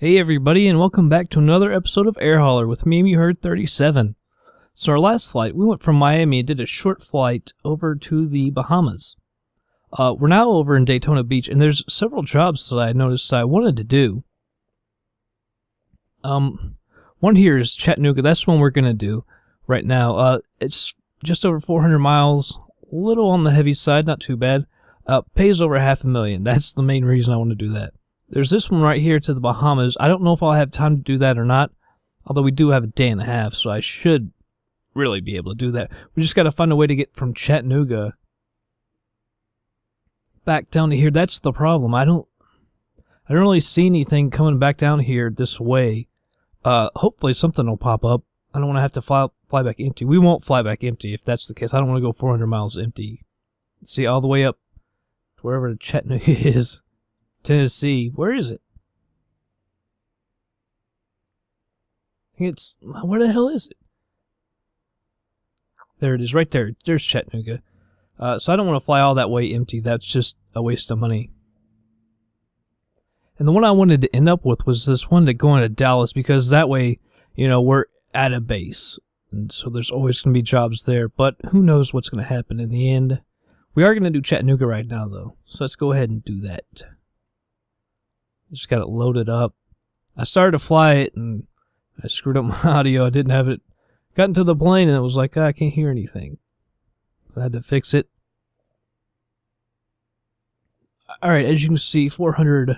Hey everybody, and welcome back to another episode of Air Hauler with me, you heard 37. So our last flight, we went from Miami and did a short flight over to the Bahamas. We're now over in Daytona Beach, and there's several jobs that I noticed I wanted to do. One here is Chattanooga. That's one we're going to do right now. It's just over 400 miles, a little on the heavy side, not too bad. Pays over $500,000. That's the main reason I want to do that. There's this one right here to the Bahamas. I don't know if I'll have time to do that or not, although we do have a day and a half, so I should really be able to do that. We just got to find a way to get from Chattanooga back down to here. That's the problem. I don't really see anything coming back down here this way. Hopefully something will pop up. I don't want to have to fly back empty. We won't fly back empty if that's the case. I don't want to go 400 miles empty. See, all the way up to wherever Chattanooga is. Tennessee. Where is it? Where the hell is it? There it is, right there. There's Chattanooga. So I don't want to fly all that way empty. That's just a waste of money. And the one I wanted to end up with was this one to go into Dallas, because that way, you know, we're at a base. And so there's always going to be jobs there. But who knows what's going to happen in the end. We are going to do Chattanooga right now, though. So let's go ahead and do that. Just got it loaded up. I started to fly it, and I screwed up my audio. I didn't have it. Got into the plane, and it was like, I can't hear anything. I had to fix it. Alright, as you can see, 400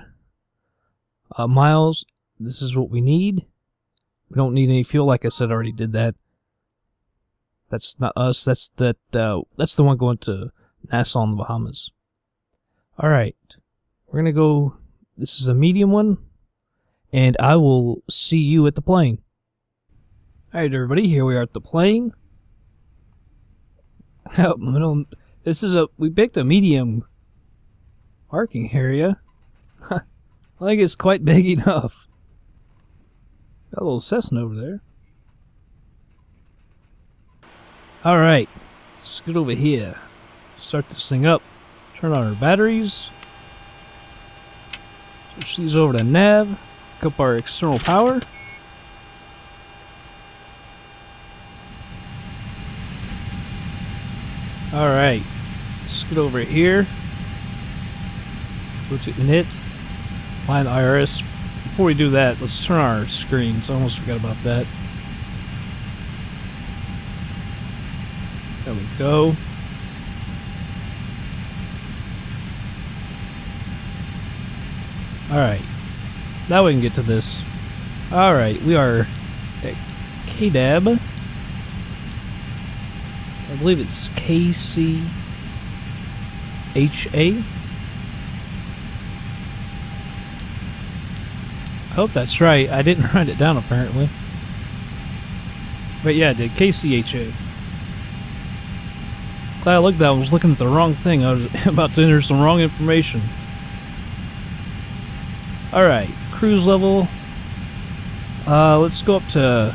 miles. This is what we need. We don't need any fuel. Like I said, I already did that. That's not us. That's the one going to Nassau in the Bahamas. Alright. We're going to go... This is a medium one, and I will see you at the plane. Alright everybody, here we are at the plane. We picked a medium parking area. I think it's quite big enough. Got a little Cessna over there. Alright, let's get over here. Start this thing up. Turn on our batteries. Switch these over to nav, hook up our external power. Alright, let's get over here. Go to init, find IRS. Before we do that, let's turn on our screens. I almost forgot about that. There we go. Alright, now we can get to this. Alright, we are at KDAB. I believe it's KCHA. I hope that's right. I didn't write it down apparently. But yeah, I did. KCHA. Glad I looked at that. I was looking at the wrong thing. I was about to enter some wrong information. Alright, cruise level. Let's go up to...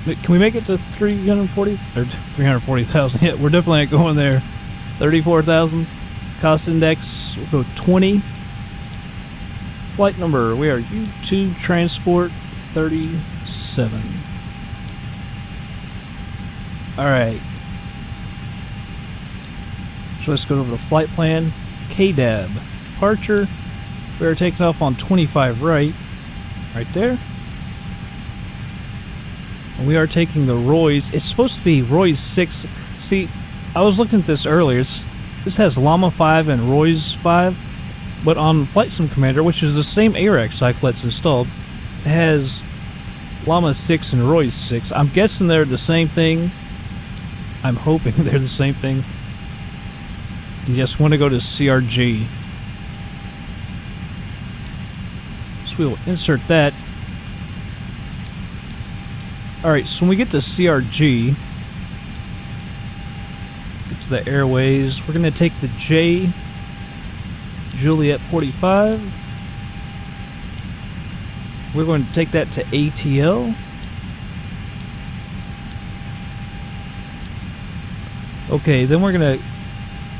Can we make it to 340? Or 340,000? Yeah, we're definitely not going there. 34,000. Cost index, we'll go 20. Flight number, we are U2 Transport 37. Alright. So let's go over the flight plan. KDAB. Departure. We are taking off on 25 right there. And we are taking the Roy's. It's supposed to be Roy's 6. See, I was looking at this earlier. This has Llama 5 and Roy's 5. But on FlightSim Commander, which is the same ARAC cycle that's installed, it has Llama 6 and Roy's 6. I'm guessing they're the same thing. I'm hoping they're the same thing. You just want to go to CRG. We'll insert that. Alright, so when we get to CRG, get to the airways, we're going to take the J Juliet 45. We're going to take that to ATL. Okay, then we're going to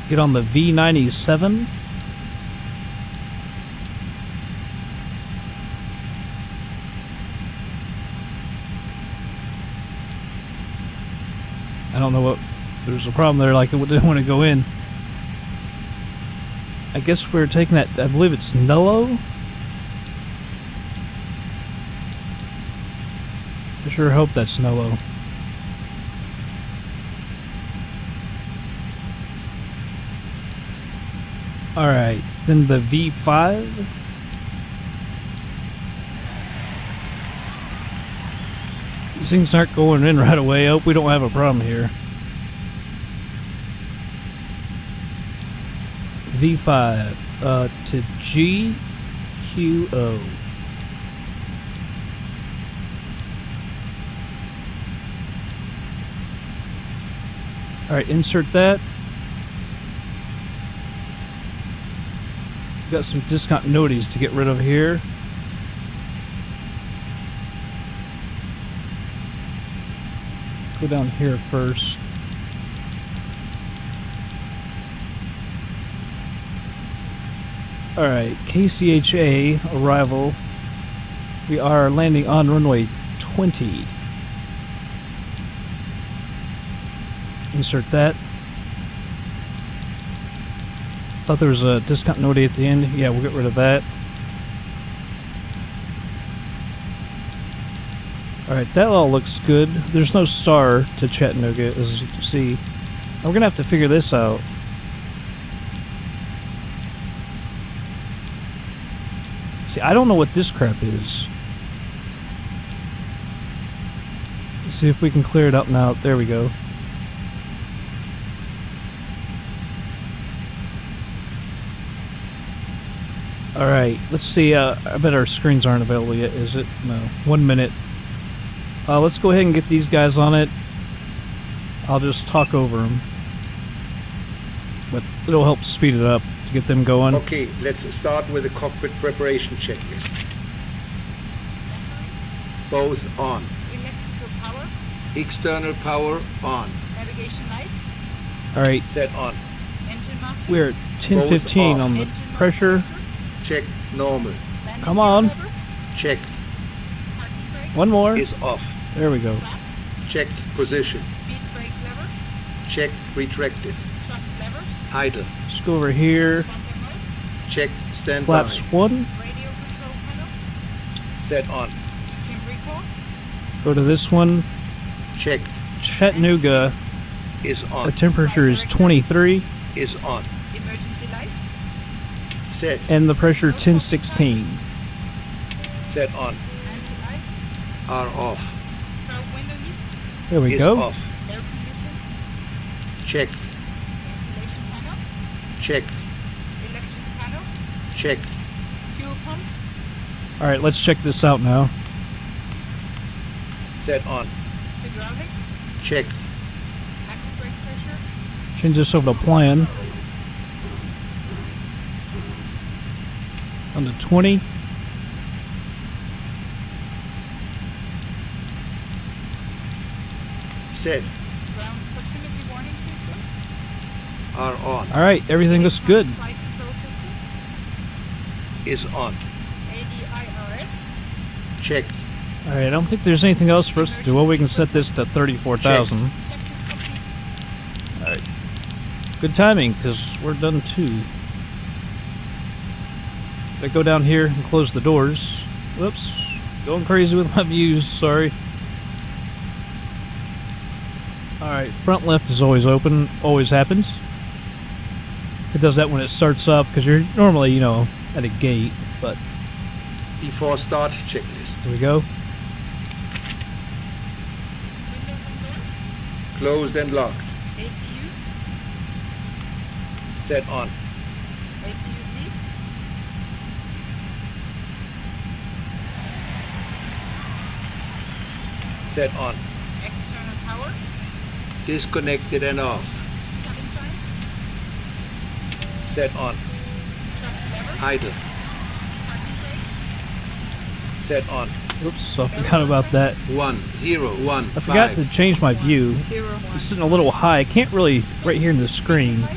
get on the V97. don't know what... There's a problem there, like it didn't want to go in. I guess we're taking that... I believe it's Nello? I sure hope that's Nello. Alright, then the V5. These things aren't going in right away. I hope we don't have a problem here. V5 to GQO. Alright, insert that. Got some discontinuities to get rid of here. Go down here first. Alright, KCHA arrival. We are landing on runway 20. Insert that. Thought there was a discontinuity at the end. Yeah, we'll get rid of that. Alright, that all looks good. There's no star to Chattanooga, as you can see. We're gonna have to figure this out. See, I don't know what this crap is. Let's see if we can clear it up now. There we go. Alright, let's see. I bet our screens aren't available yet, is it? No. 1 minute. Let's go ahead and get these guys on it. I'll just talk over them. But it'll help speed it up to get them going. Okay, let's start with the cockpit preparation checklist. Both on. Electrical power. External power on. Navigation lights. Alright, Set on. Engine master. we're at 10:15 on the Engine pressure. master. Check normal. Landing Come on. gear lever. Checked. Parking brake. One more. Is off. There we go. Flaps. Checked position. Speed brake lever. Checked retracted. Thrust levers. Idle. Let's go over here. Responder mode. Checked standby. Flaps 1. Radio control panel. Set on. EQ recall. Go to this one. Checked. Chattanooga. Is Our on. temperature is 23. Is on. Emergency lights. Set. And the pressure 1016. Set on. Anti-ice. Are off. Curve window heat. There we Is go. off. Air condition. Checked. Ventilation panel. Checked. Electric panel. Checked. Fuel pumps. Alright, let's check this out now. Set on. Hydraulics. Checked. Active brake pressure. Change this over to plan. On to 20. Set. Ground proximity warning system. Are on. Alright, everything looks good. Flight control system. Is on. ADIRS. Checked. Alright, I don't think there's anything else for us to do. Well, we can set this to 34,000. Checklist complete. Alright. Good timing, because we're done too. I go down here and close the doors. Whoops. Going crazy with my views, sorry. Alright, front left is always open. Always happens. It does that when it starts up, because you're normally, you know, at a gate, but Before start checklist. here we go. Windows and doors. Closed and locked. APU. Set on. APU lead. Set on. External power. Disconnected and off. Cabin signs. Set on. Thrust lever. Idle. Parking brake. Set on. Oops, I forgot about that. 101 I forgot 5. to change my view. 101. It's sitting a little high. I can't really, right here in the screen, Lights.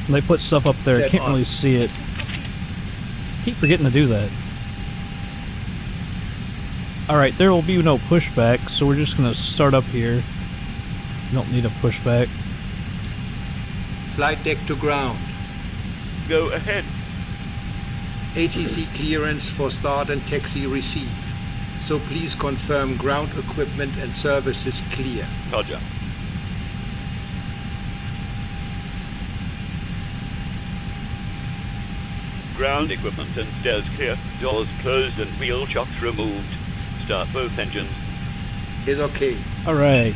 when they put stuff up there, I Set can't on. really see it. Checklist complete. Keep forgetting to do that. Alright, there will be no pushback, so we're just going to start up here. don't need a pushback. Flight deck to ground. Go ahead. ATC clearance for start and taxi received. So please confirm ground equipment and services clear. Roger. Ground equipment and stairs clear. Doors closed and wheel shocks removed. Start both engines. Is okay. Alright.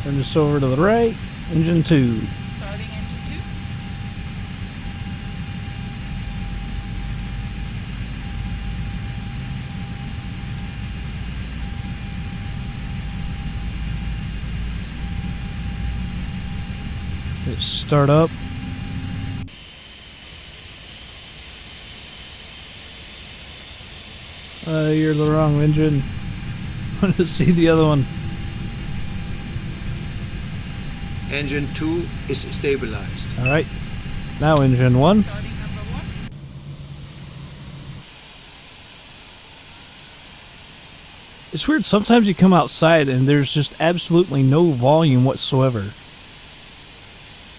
Turn this over to the right. Engine 2. Starting engine 2. Hit start up. You're the wrong engine. I want to see the other one. Engine 2 is stabilized. Alright. Now engine 1. Starting number 1. It's weird, sometimes you come outside and there's just absolutely no volume whatsoever.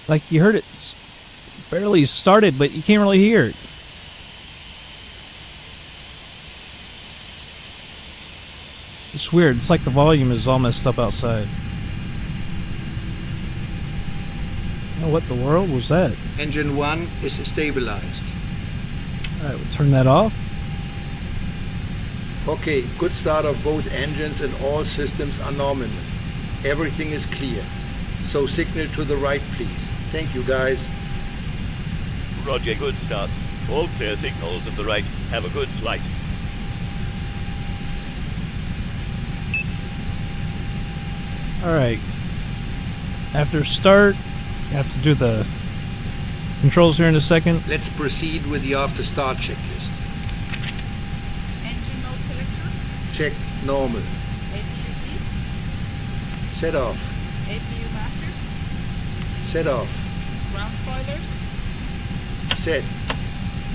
Like, you heard it barely started, but you can't really hear it. It's weird, it's like the volume is all messed up outside. Oh, what the world was that? Engine 1 is stabilized. Alright, we'll turn that off. Okay, good start of both engines and all systems are nominal. Everything is clear. So signal to the right, please. Thank you, guys. Roger, good start. All clear signals at the right. Have a good flight. Alright. After start, you have to do the controls here in a second. Let's proceed with the after start checklist. Engine mode selector. Check normal. APU lead. Set off. APU master. Set off. Ground spoilers. Set.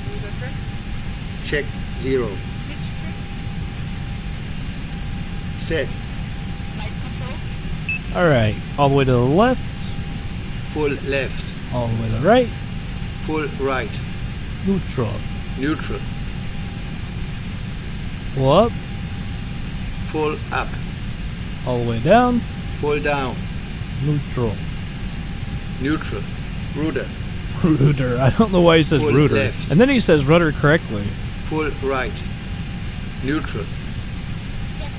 Ruler trim. Check 0. Pitch trim. Set. Flight controls. Alright, all the way to the left, Full left. all the way to the right, Full right. neutral. Neutral. Pull up, Full up. all the way down, Full down. neutral. Neutral. Rudder. Rudder. I don't know why he says Full rudder. left. And then he says rudder correctly. Full right. Neutral. Check.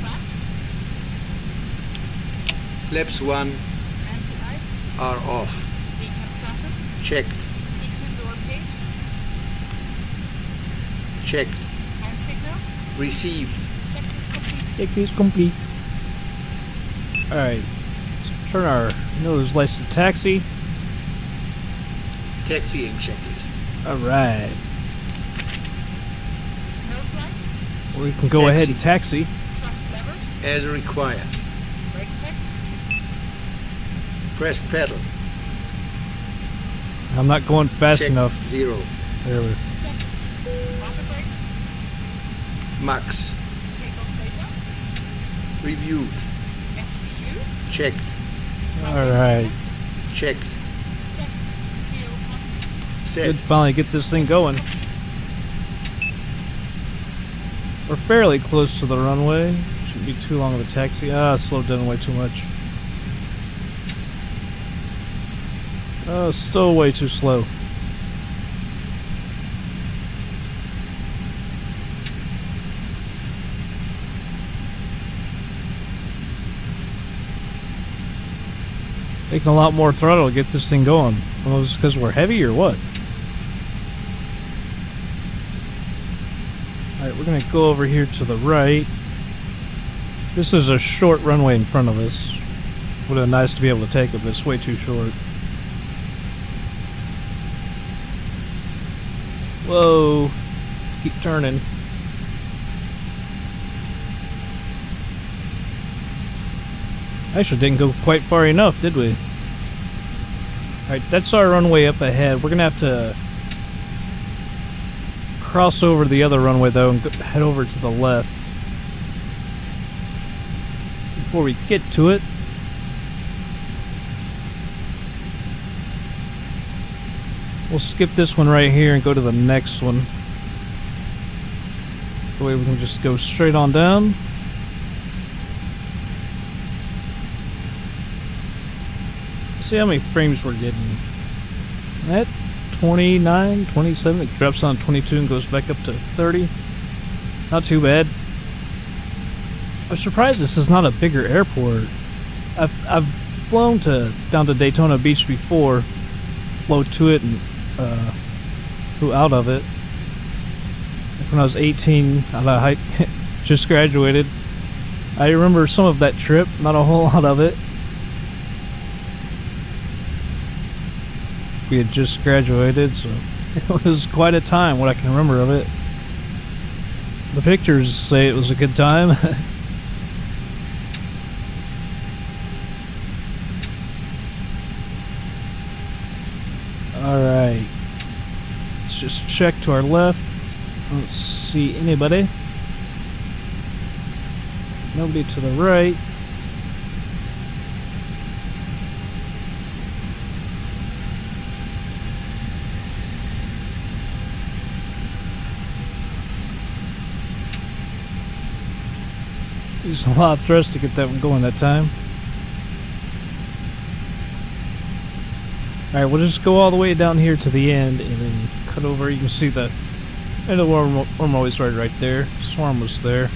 Flaps. Flaps 1 Anti-ice. are off. Decam status. Checked. Decam door page. Checked. Hand signal. Received. Checklist complete. Take these complete. Alright, let's turn our nose lights to taxi. Taxiing checklist. Alright, Nose lights. we can go ahead and taxi. Thrust levers. As required. Brake checks. Pressed pedal. I'm not going fast Check enough. 0. There we Check. Auto brakes. Max. Takeoff data. Reviewed. FCU. Checked. Alright. Checked. Check. Fuel pump. Set. Good, finally get this thing going. We're fairly close to the runway. Shouldn't be too long of a taxi. Slowed down way too much. Still way too slow. Taking a lot more throttle to get this thing going. Well, is it because we're heavy or what? Alright, we're going to go over here to the right. This is a short runway in front of us. Would have been nice to be able to take it, but it's way too short. Whoa. Keep turning. Actually, didn't go quite far enough, did we? Alright, that's our runway up ahead. We're going to have to cross over the other runway, though, and head over to the left. Before we get to it, We'll skip this one right here and go to the next one. That way we can just go straight on down. See how many frames we're getting. At 29, 27, it drops on 22 and goes back up to 30. Not too bad. I'm surprised this is not a bigger airport. I've flown down to Daytona Beach before, flew to it and flew out of it. When I was 18, I just graduated. I remember some of that trip, not a whole lot of it. We had just graduated, so it was quite a time, what I can remember of it. The pictures say it was a good time. Alright. Let's just check to our left. I don't see anybody. Nobody to the right. Used a lot of thrust to get that one going that time. Alright, we'll just go all the way down here to the end and then cut over. You can see the end of the wormhole is right there. Swarm was there.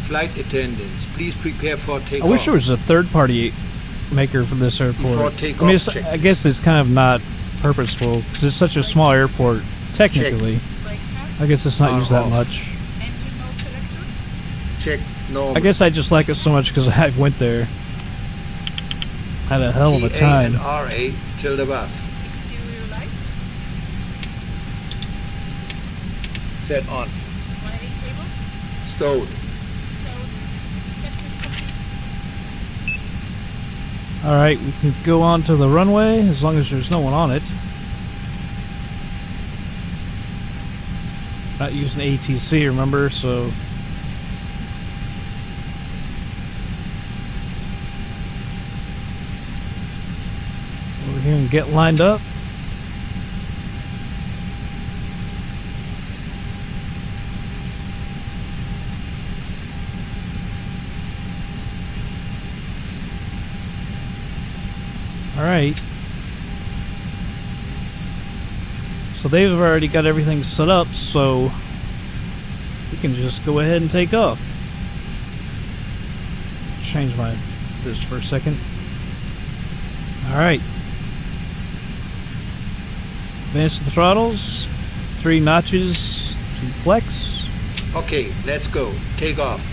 Flight attendants, please prepare for takeoff. I wish there was a third-party maker for this airport. Before takeoff, I guess it's kind of not purposeful because it's such a small airport. Technically, Brake test. I guess it's not Power used that off. much. Engine mode selector. Check normal. I guess I just like it so much because I went there. Had a hell of a TA time. and RA till above. Exterior lights. Set on. Wiring cables. Stowed. Stowed. Checklist complete. Alright, we can go on to the runway as long as there's no one on it. Not using ATC, remember, so... Over here and get lined up. Alright. So they've already got everything set up, so we can just go ahead and take off. Change this for a second. Alright. Advance the throttles. 3 notches to flex. Okay, let's go. Take off.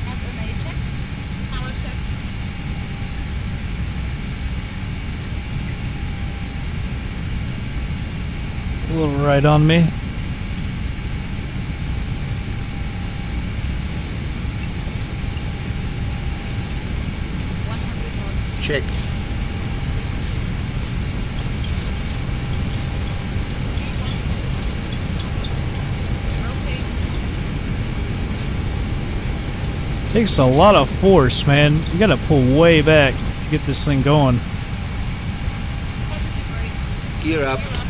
FMA check. Power set. A little right on me. Check. Rotate. Takes a lot of force, man. You gotta pull way back to get this thing going. Positive brake. Gear up. Gear up.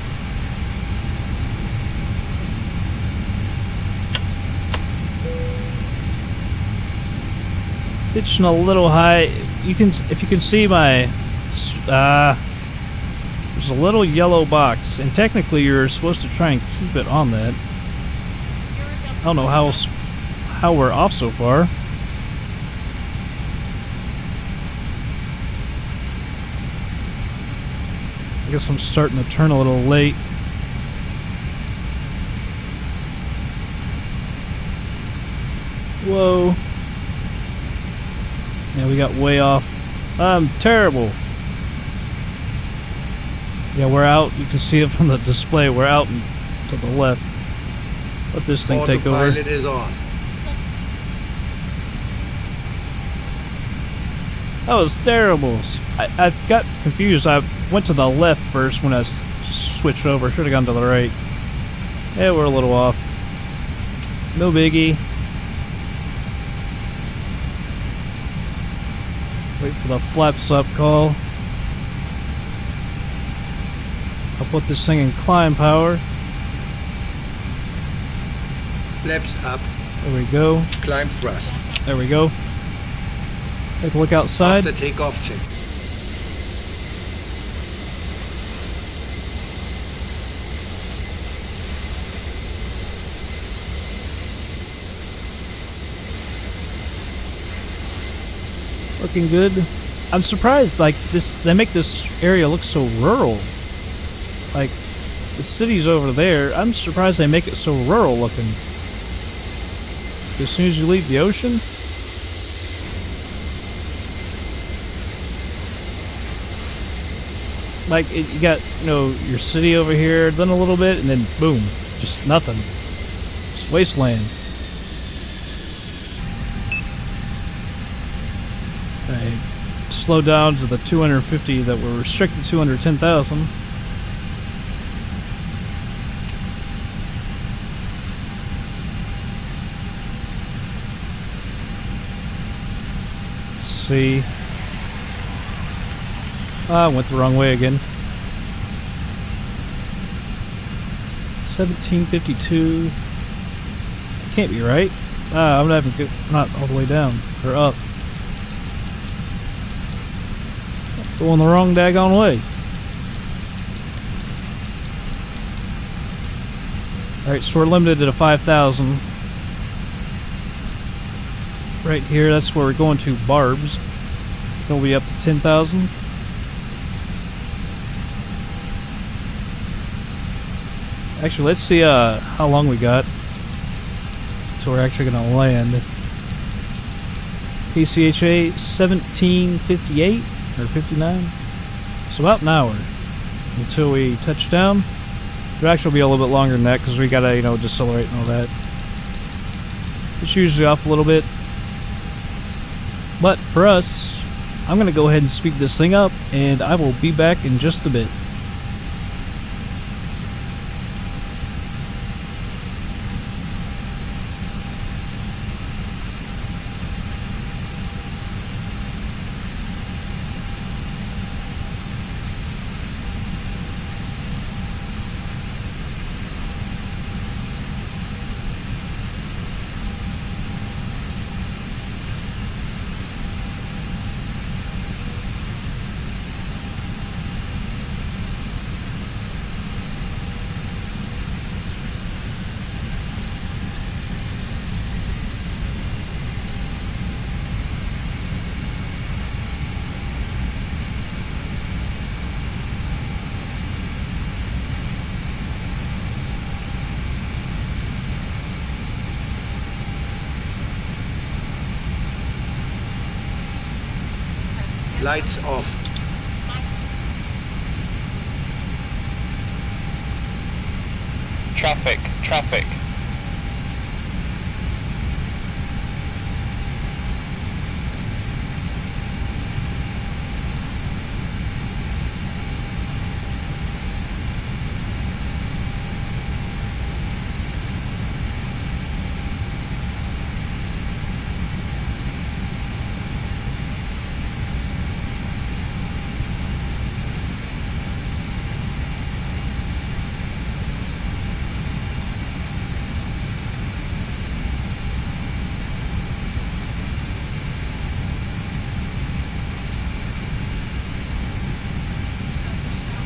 Pitching a little high. If you can see my, there's a little yellow box, and technically you're supposed to try and keep it on that. Gear is up. I don't know how we're off so far. I guess I'm starting to turn a little late. Whoa. Yeah, we got way off. I'm terrible. Yeah, we're out. You can see it from the display. We're out and to the left. Let this thing take over. Autopilot is on. That was terrible. I got confused. I went to the left first when I switched over. Should have gone to the right. Yeah, we're a little off. No biggie. Wait for the flaps up call. I'll put this thing in climb power. Flaps up. There we go. Climb thrust. There we go. Take a look outside. After takeoff check. Looking good. I'm surprised, like, this, they make this area look so rural. Like, the city's over there. I'm surprised they make it so rural looking. As soon as you leave the ocean. Like, you got, you know, your city over here, then a little bit, and then boom. Just nothing. Just wasteland. I slow down to the 250 that were restricted to under 10,000. Let's see. I went the wrong way again. 1752. Can't be right. I'm not even good. Not all the way down or up. Going the wrong daggone way. Alright, so we're limited to 5,000. Right here, that's where we're going to Barb's. It'll be up to 10,000. Actually, let's see how long we got till we're actually going to land. KCHA 1758 or 59. So about an hour until we touch down. It'll actually be a little bit longer than that because we got to, you know, decelerate and all that. It's usually off a little bit. But for us, I'm going to go ahead and speed this thing up, and I will be back in just a bit. Lights off. Traffic, traffic.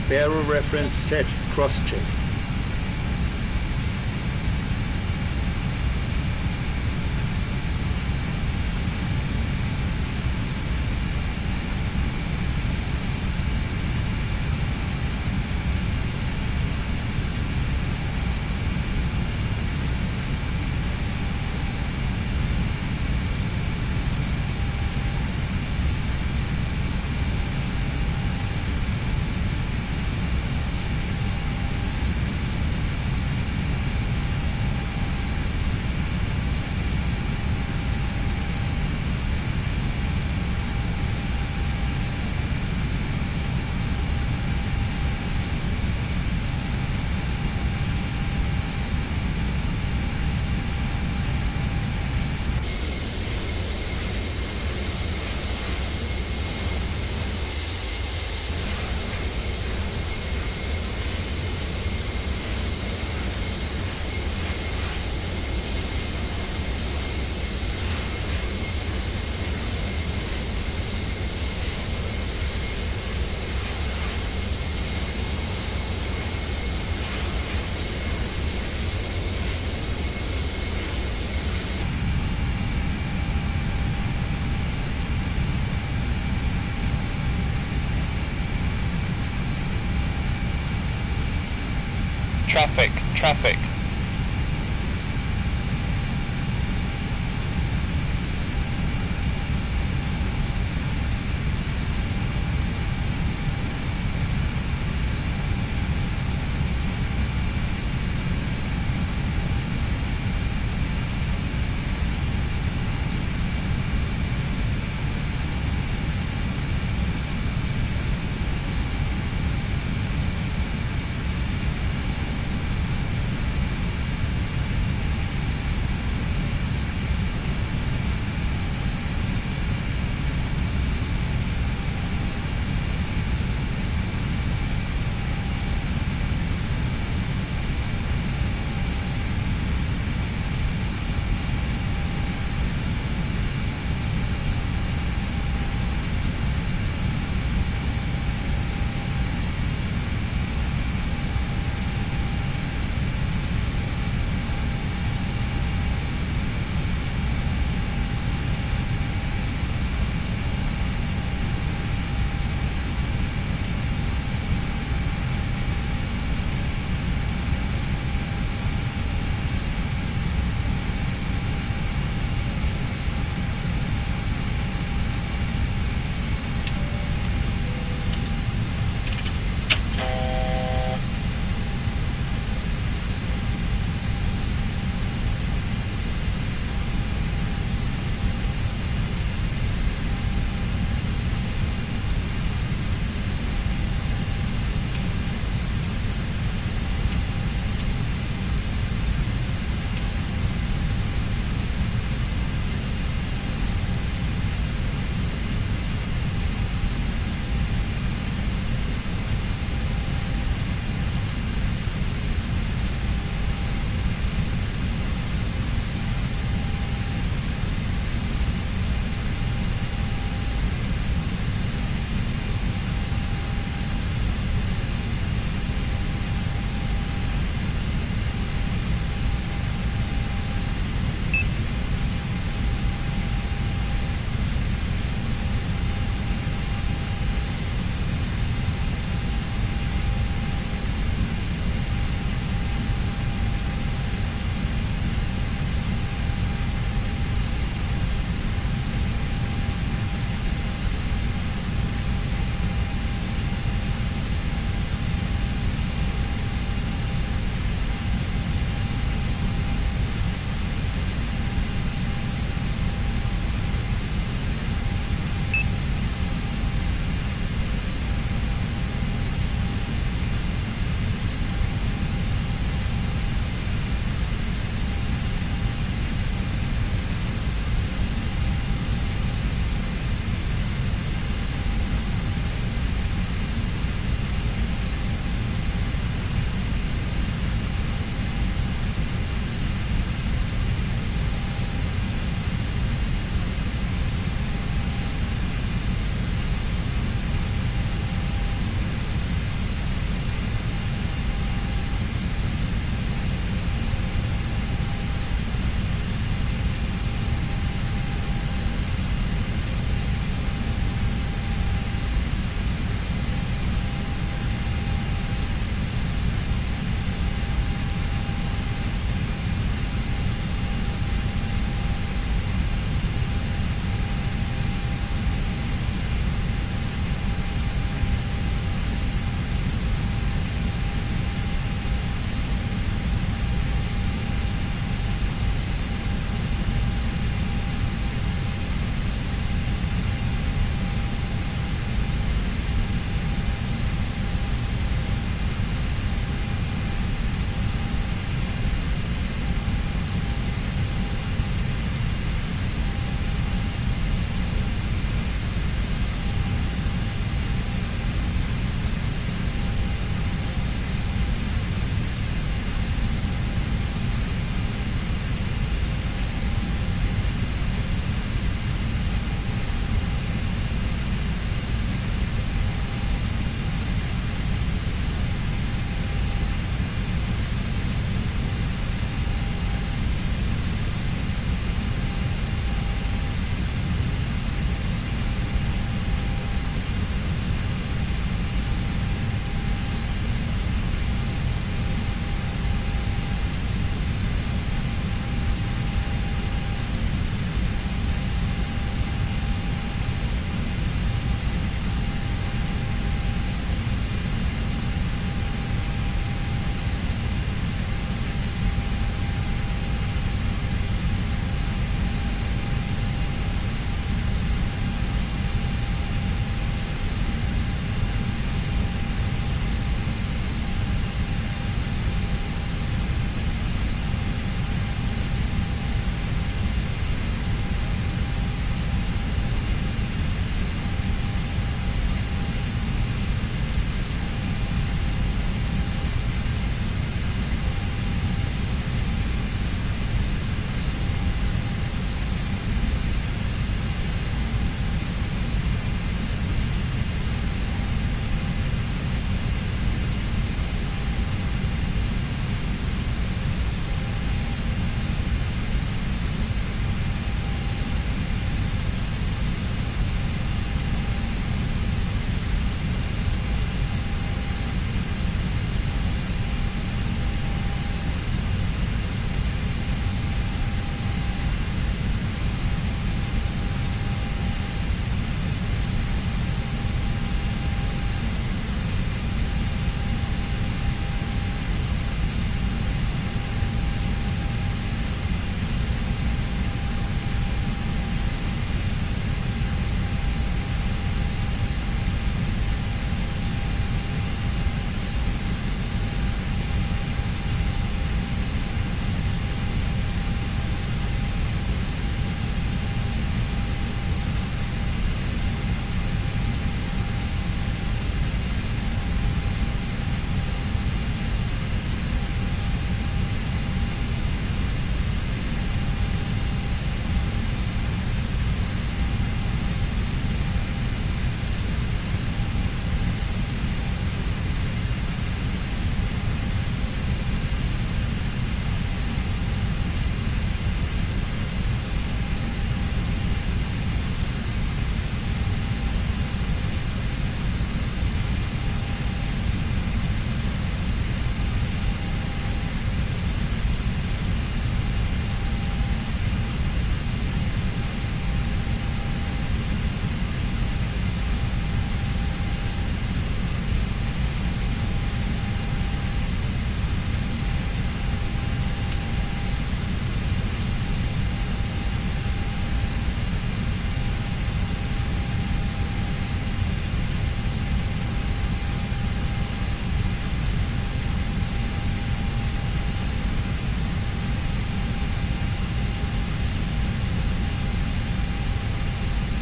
Barrel reference set. Cross-check. Traffic, traffic.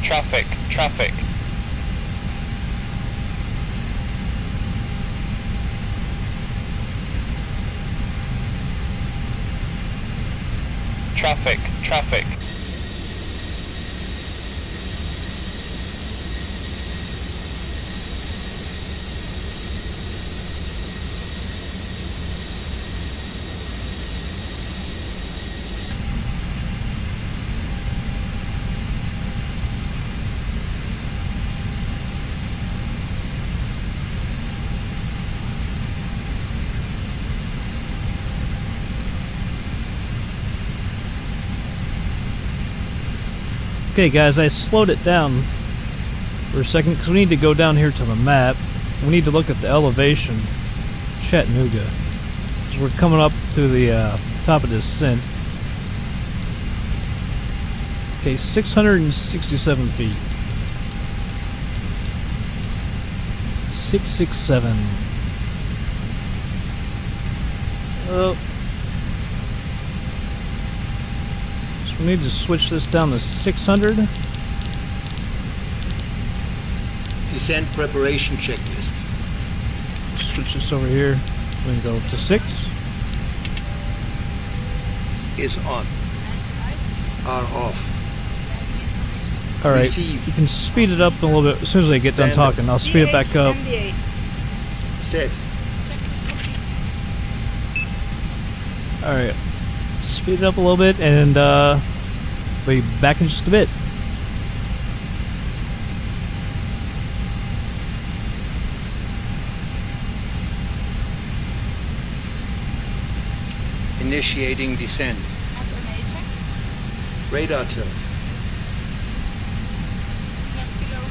Traffic, traffic. Traffic, traffic. Okay guys, I slowed it down for a second because we need to go down here to the map. We need to look at the elevation, Chattanooga. So we're coming up to the top of descent. Okay, 667 feet. 667. Oh. We need to switch this down to 600. Descent preparation checklist. Switch this over here. We can go to 6. Is on. Are off. Alright, Receive. you can speed it up a little bit. As soon as I get done Stand up. talking, I'll speed it back up. Set. Alright, speed it up a little bit and be back in just a bit. Initiating descent. FMA check. Radar tilt. Left below.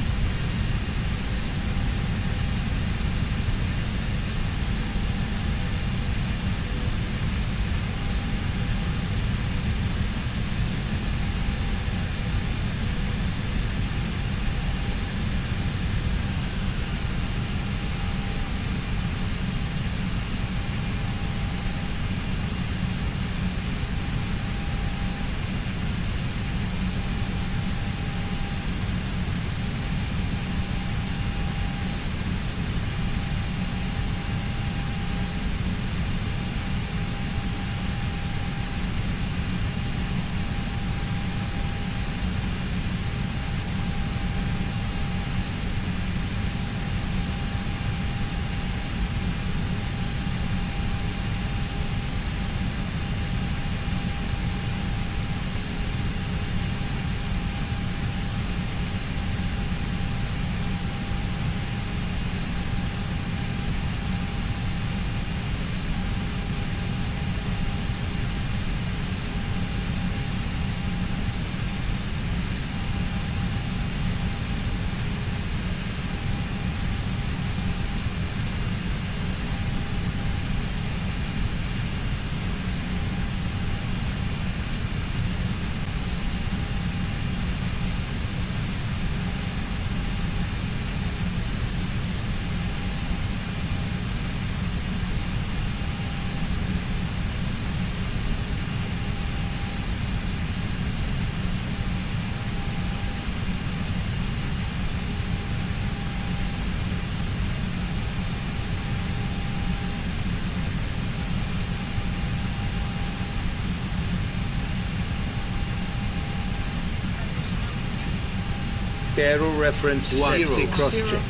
Barrel reference 0. Cross check.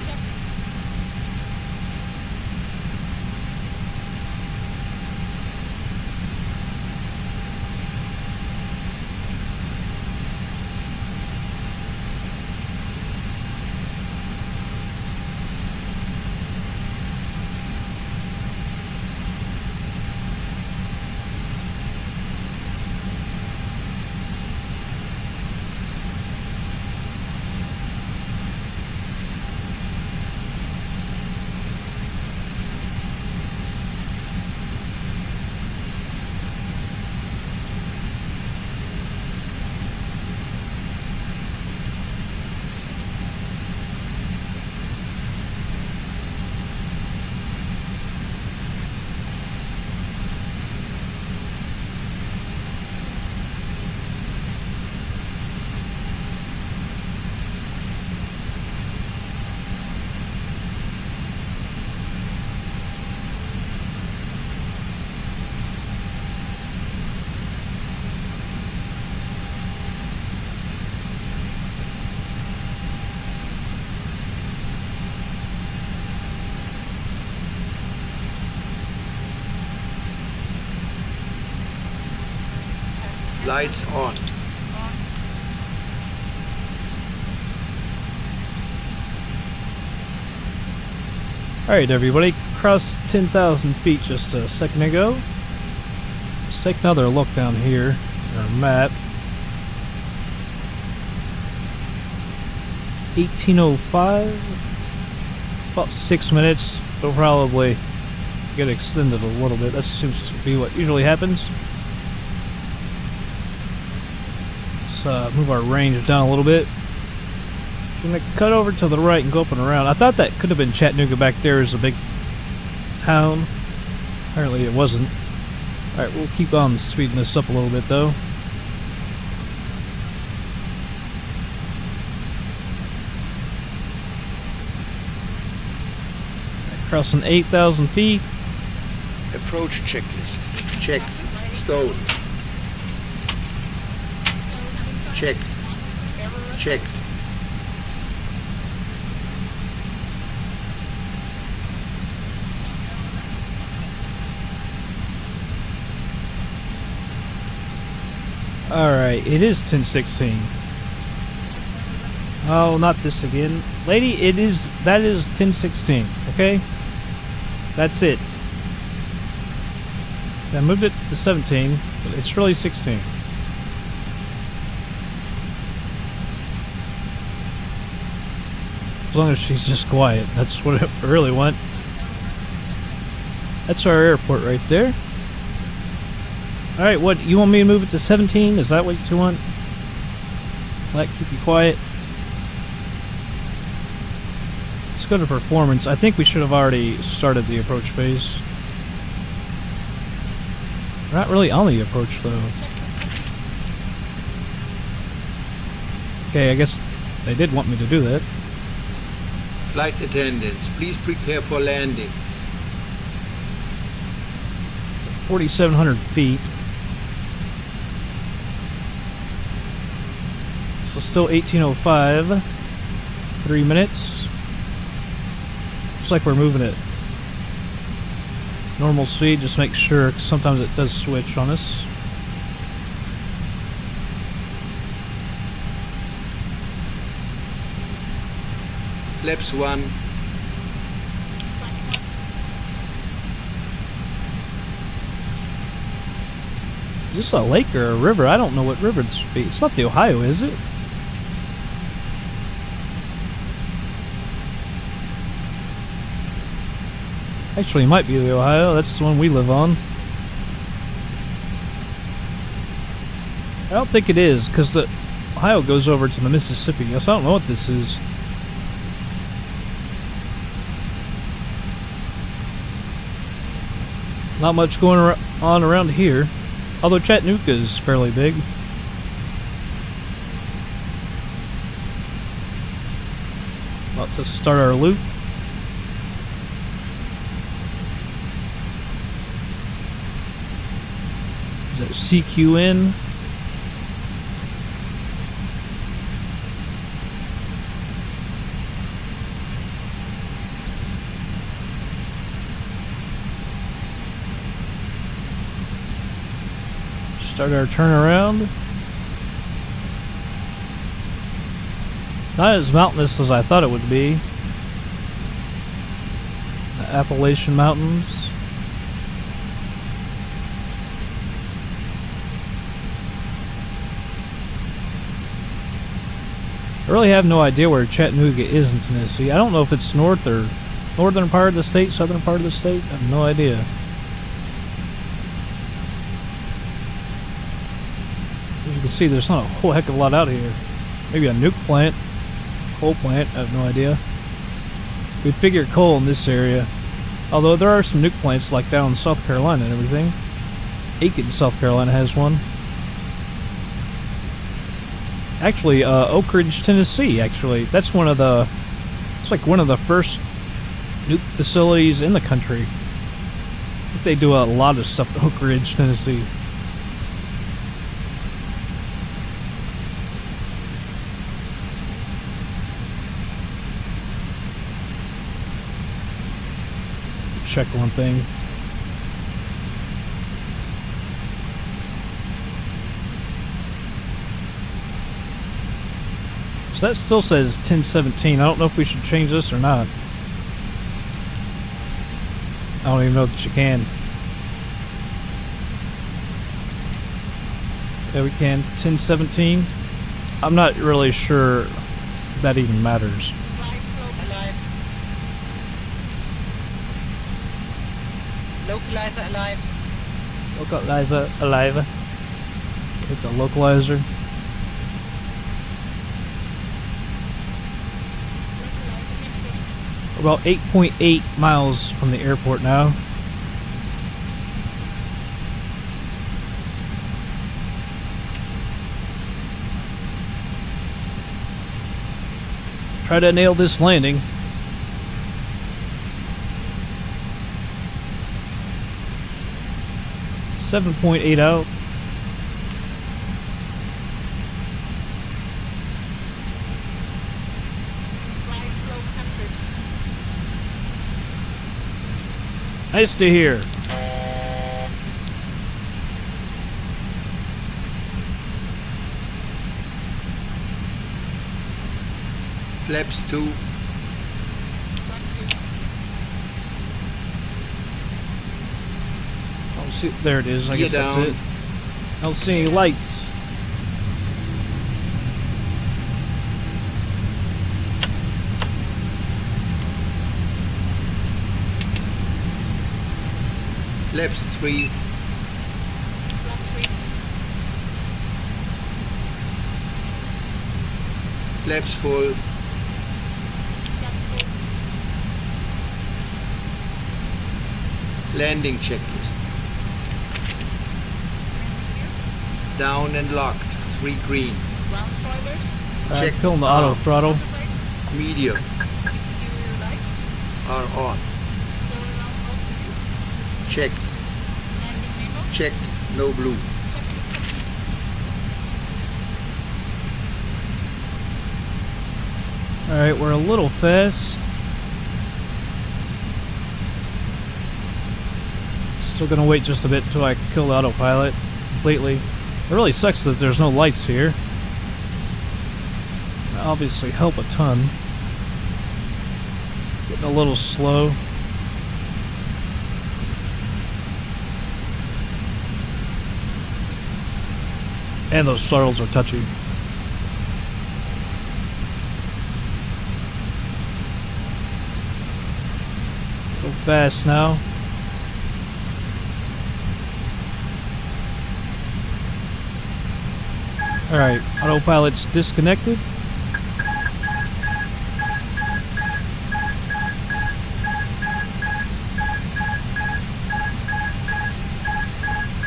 Lights on. Alright everybody, crossed 10,000 feet just a second ago. Let's take another look down here at our map. 1805, about 6 minutes. It'll probably get extended a little bit. That seems to be what usually happens. Let's move our range down a little bit. I'm going to cut over to the right and go up and around. I thought that could have been Chattanooga back there as a big town. Apparently it wasn't. Alright, we'll keep on speeding this up a little bit though. Crossing 8,000 feet. Approach checklist. Check. Stowed. Checked. Checked. Alright, it is 1016. Oh, not this again. Lady, that is 1016, okay? That's it. So I moved it to 17, but it's really 16. As long as she's just quiet, that's what I really want. That's our airport right there. Alright, what, you want me to move it to 17? Is that what you want? Will that keep you quiet? Let's go to performance. I think we should have already started the approach phase. We're not really on the approach though. Okay, I guess they did want me to do that. Flight attendants, please prepare for landing. 4,700 feet. So still 1805. 3 minutes. Looks like we're moving it normal speed, just make sure, 'cause sometimes it does switch on us. Flaps 1. Is this a lake or a river? I don't know what river this would be. It's not the Ohio, is it? Actually, it might be the Ohio. That's the one we live on. I don't think it is, because the Ohio goes over to the Mississippi. Yes, I don't know what this is. Not much going on around here. Although Chattanooga is fairly big. About to start our loop. Is that CQN? Start our turnaround. Not as mountainous as I thought it would be. The Appalachian Mountains. I really have no idea where Chattanooga is in Tennessee. I don't know if it's north or northern part of the state, southern part of the state. I have no idea. As you can see, there's not a whole heck of a lot out here. Maybe a nuke plant, coal plant, I have no idea. We'd figure coal in this area. Although there are some nuke plants like down in South Carolina and everything. Aiken, South Carolina has one. Actually, Oak Ridge, Tennessee, actually. That's one of the... It's like one of the first nuke facilities in the country. I think they do a lot of stuff at Oak Ridge, Tennessee. Check one thing. So that still says 1017. I don't know if we should change this or not. I don't even know that you can. Yeah, we can. 1017. I'm not really sure that even matters. Right slope alive. Localizer alive. Localizer alive. Hit the localizer. Localizer captured. We're about 8.8 miles from the airport now. Try to nail this landing. .8 out. Right slope captured. Nice to hear. Flaps 2. Flaps 2. I don't see. There it is. I Gear guess that's down. it. I don't see any lights. Flaps 3. Flaps 3. Flaps full. Flaps full. Landing checklist. Landing gear. Down and locked. 3 green. Ground spoilers. Check Killing the auto off. throttle. Auto brakes. Medium Exterior lights. are on. Go around overview. Checked. Landing memo. Checked. No blue. Checklist complete. Alright, we're a little fast. Still gonna wait just a bit until I kill the autopilot completely. It really sucks that there's no lights here. That obviously help a ton. Getting a little slow. And those throttles are touchy. Go fast now. Alright, autopilot's disconnected.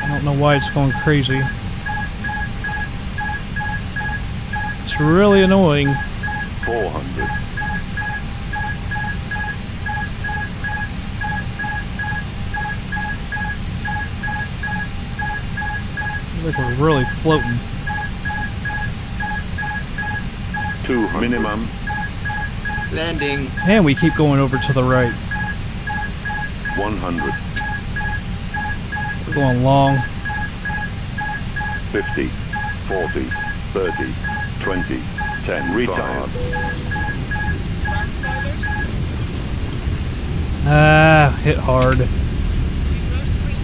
I don't know why it's going crazy. It's really annoying. 400. Like we're really floating. 2 minimum. Landing. And we keep going over to the right. 100. We're going long. 50. 40. 30. 20. 10. Retard. Ground spoilers. Ah, hit hard. Reverse green.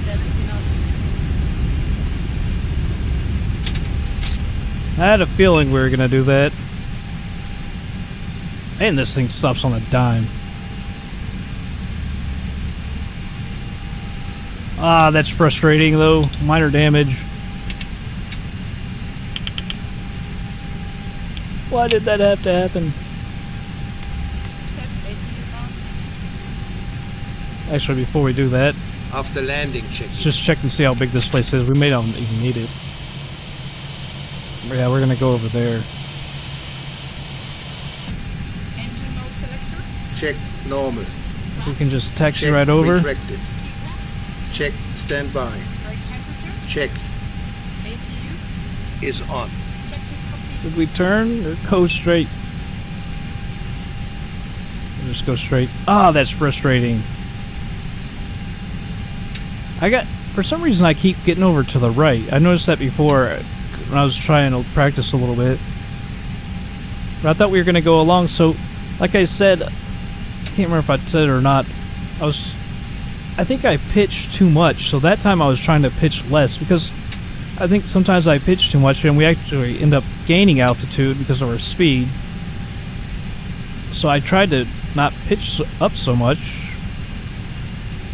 70 knots. I had a feeling we were gonna do that. And this thing stops on a dime. Ah, that's frustrating though. Minor damage. Why did that have to happen? Set APU on. Actually, before we do that, After landing let's checklist. just check and see how big this place is. We may not even need it. Yeah, we're gonna go over there. Engine mode selector. Check normal. We can just taxi Check right over. retracted. T-glass. Check standby. Brake temperature. Checked. APU. Is on. Checklist complete. Did we turn or go straight? We'll just go straight. Ah, that's frustrating. For some reason I keep getting over to the right. I noticed that before. when I was trying to practice a little bit. But I thought we were going to go along, so like I said, I can't remember if I said it or not, I think I pitched too much, so that time I was trying to pitch less, because I think sometimes I pitch too much and we actually end up gaining altitude because of our speed. So I tried to not pitch up so much,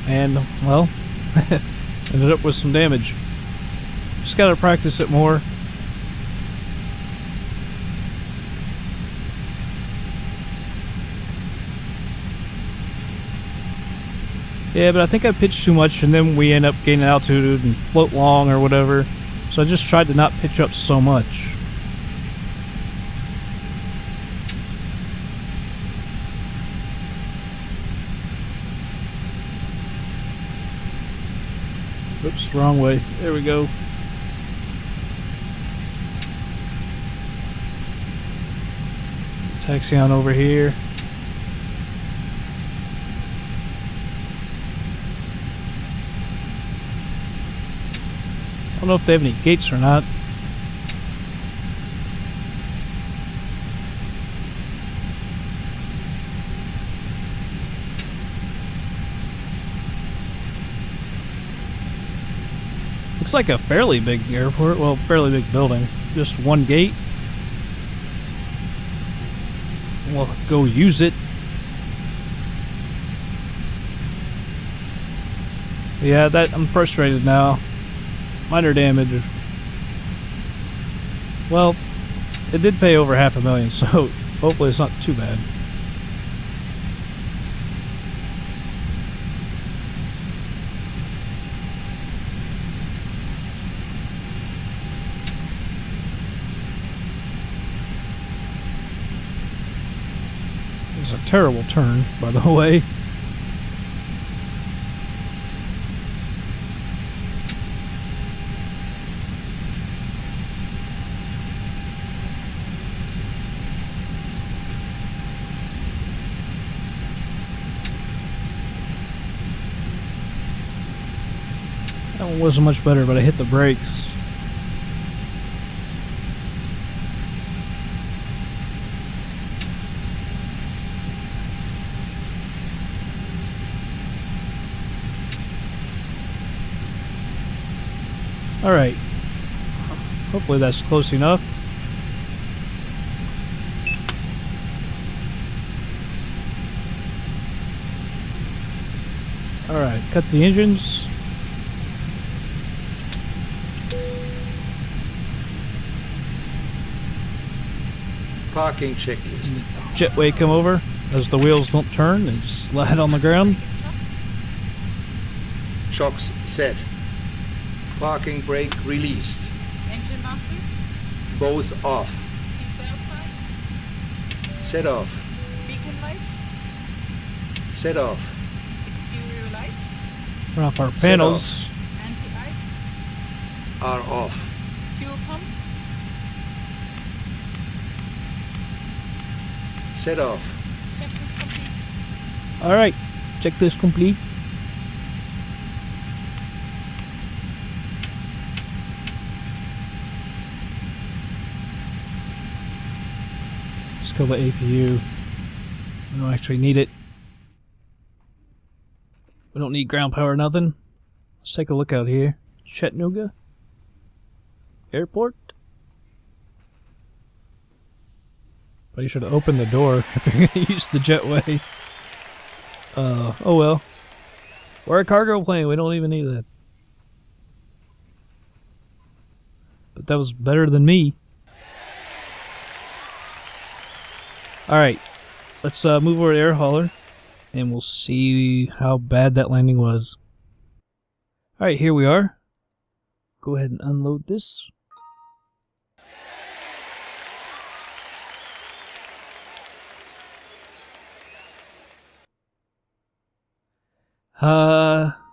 and, well, ended up with some damage. Just gotta practice it more. Yeah, but I think I pitched too much, and then we end up gaining altitude and float long or whatever. So I just tried to not pitch up so much. Oops, wrong way. There we go. Taxi on over here. I don't know if they have any gates or not. Looks like a fairly big airport. Well, fairly big building. Just one gate. We'll go use it. Yeah, I'm frustrated now. Minor damage. Well, it did pay over $500,000, so hopefully it's not too bad. It was a terrible turn, by the way. That one wasn't much better, but I hit the brakes. Alright. Hopefully that's close enough. Alright, cut the engines. Parking checklist. Jetway come over as the wheels don't turn and just slide on the ground. Shocks set. Parking brake released. Engine master. Both off. Seatbelt signs. Set off. Beacon lights. Set off. Exterior lights. Turn off our panels. Anti-ice. Are off. Fuel pumps. Set off. Checklist complete. Alright, checklist complete. Let's kill the APU. We don't actually need it. We don't need ground power, nothing. Let's take a look out here. Chattanooga Airport. But you should have opened the door if you're going to use the jetway. Oh well. We're a cargo plane, we don't even need that. But that was better than me. Alright, let's move over to air hauler, and we'll see how bad that landing was. Alright, here we are. Go ahead and unload this.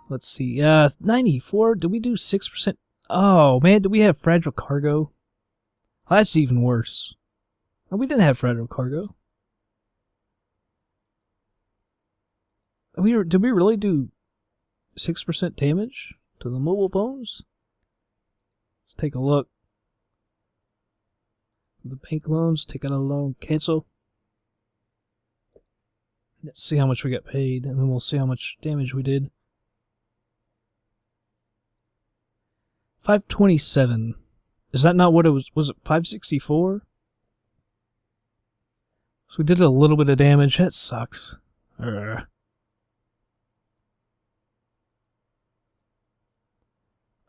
Let's see, 94, did we do 6%? Oh, man, did we have fragile cargo? Oh, that's even worse. Oh, we didn't have fragile cargo. Did we really do 6% damage to the mobile phones? Let's take a look. The bank loans, take out a loan, cancel. Let's see how much we got paid, and then we'll see how much damage we did. 527. Is that not what it was? Was it 564? So we did a little bit of damage. That sucks.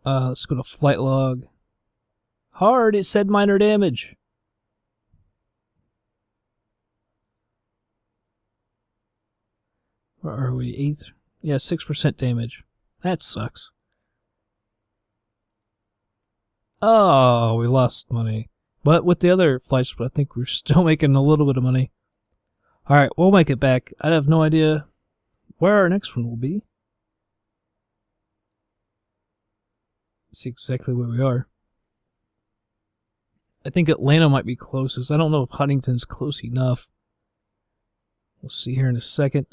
Let's go to flight log. Hard, it said minor damage. Where are we? 8th? Yeah, 6% damage. That sucks. Oh, we lost money. But with the other flights, I think we're still making a little bit of money. Alright, we'll make it back. I have no idea where our next one will be. See exactly where we are. I think Atlanta might be closest. I don't know if Huntington's close enough. We'll see here in a second.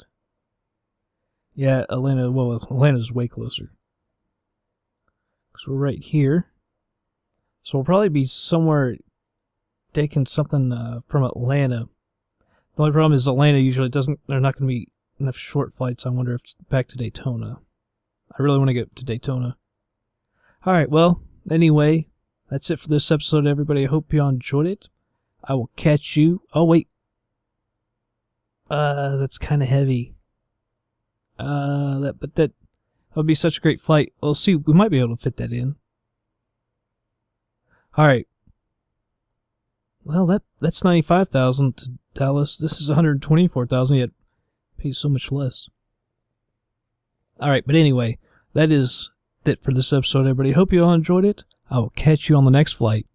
Yeah, Atlanta, well, Atlanta's way closer. Because we're right here. So we'll probably be somewhere taking something from Atlanta. The only problem is Atlanta usually doesn't, they're not going to be enough short flights. I wonder if it's back to Daytona. I really want to get to Daytona. Alright, well, anyway, that's it for this episode, everybody. I hope you all enjoyed it. I will catch you. Oh, wait. That's kind of heavy. That would be such a great flight. We'll see. We might be able to fit that in. Alright. Well, that's 95,000 to Dallas. This is 124,000, yet pays so much less. Alright, but anyway, that is it for this episode, everybody. Hope you all enjoyed it. I will catch you on the next flight.